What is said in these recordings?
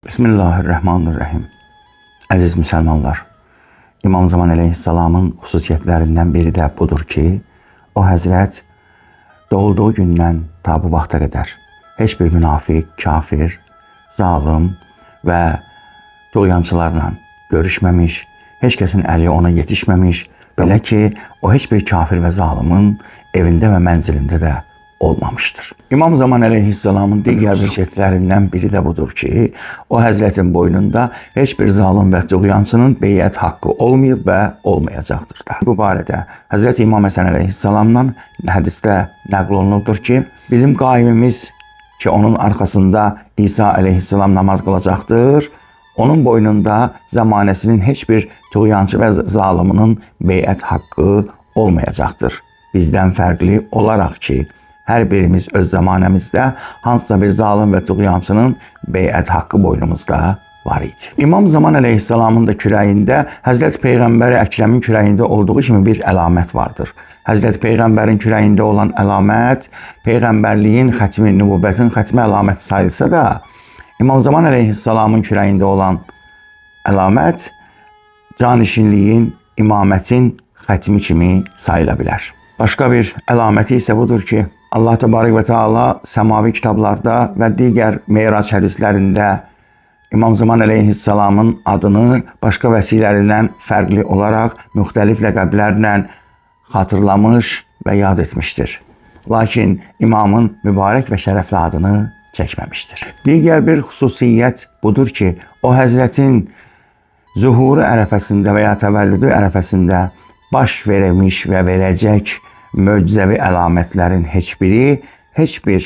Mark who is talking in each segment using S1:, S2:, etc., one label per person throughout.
S1: Bismillahirrahmanirrahim. Əziz müsəlmanlar, İmam Zaman əleyhissalamın xüsusiyyətlərindən biri də budur ki, o həzrət doğulduğu gündən ta bu vaxta qədər heç bir münafiq, kafir, zalim və tuğyançılarla görüşməmiş, heç kəsin əli ona yetişməmiş, belə ki, o heç bir kafir və zalimin evində və mənzilində də olmamışdır. İmam Zaman əleyhissalamın digər xüsusiyyətlərindən biri də budur ki, o həzrətin boynunda heç bir zalim və tuğyançının beyət haqqı olmayıb və olmayacaqdır da. Bu barədə Həzrət İmam Həsən əleyhissalamdan hədisdə nəql olunurdur ki, bizim qaimimiz ki, onun arxasında İsa əleyhissalam namaz qılacaqdır, onun boynunda zəmanəsinin heç bir tuğyançı və zaliminin beyət haqqı olmayacaqdır. Bizdən fərqli olaraq ki, hər birimiz öz zamanəmizdə hansısa bir zalim və tuğyançının beyət haqqı boynumuzda var idi. İmam Zaman əleyhissalamın da kürəyində Həzrət Peyğəmbəri Əkrəmin kürəyində olduğu kimi bir əlamət vardır. Həzrət Peyğəmbərin kürəyində olan əlamət Peyğəmbərliyin xətmi, nübüvvətin xətmi əlaməti sayılsa da, İmam Zaman əleyhissalamın kürəyində olan əlamət canişinliyin, imamətin xətmi kimi sayıla bilər. Başqa bir əlaməti isə budur ki, Allah Təbarək və Teala səmavi kitablarda və digər Meyrac hədislərində İmam Zaman əleyhissalamın adını başqa vəsilərindən fərqli olaraq müxtəlif ləqəblərlə xatırlamış və yad etmişdir. Lakin imamın mübarək və şərəfli adını çəkməmişdir. Digər bir xüsusiyyət budur ki, o həzrətin zuhuru ərəfəsində və ya təvəllüdü ərəfəsində baş vermiş və verəcək möcüzəvi əlamətlərin heç biri heç bir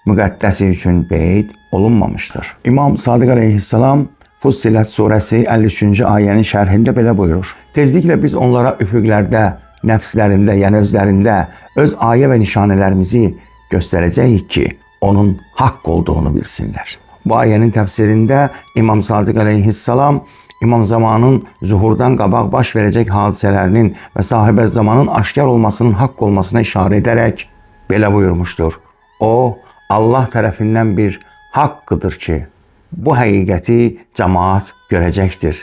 S1: müqəddəsi üçün qeyd olunmamışdır. İmam Sadiq əleyhissalam Fussilət surəsi 53-cü ayənin şərhində belə buyurur. Tezliklə biz onlara üfüqlərdə, nəfslərində, yəni özlərində öz ayə və nişanələrimizi göstərəcəyik ki, onun haqq olduğunu bilsinlər. Bu ayənin təfsirində İmam Sadiq əleyhissalam İmam Zamanın zuhurdan qabaq baş verəcək hadisələrinin və sahibə zamanın aşkar olmasının haqq olmasına işarə edərək belə buyurmuşdur. O, Allah tərəfindən bir haqqıdır ki, bu həqiqəti cəmaat görəcəkdir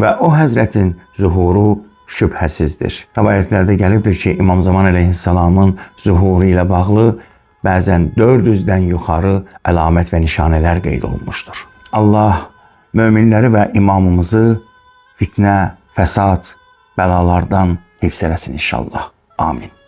S1: və o həzrətin zuhuru şübhəsizdir. Rəvayətlərdə gəlibdir ki, İmam Zaman əleyhissalamın zuhuru ilə bağlı bəzən 400-dən yuxarı əlamət və nişanələr qeyd olunmuşdur. Allah möminləri və imamımızı fitnə, fəsad, bəlalardan hifz eləsin inşallah. Amin.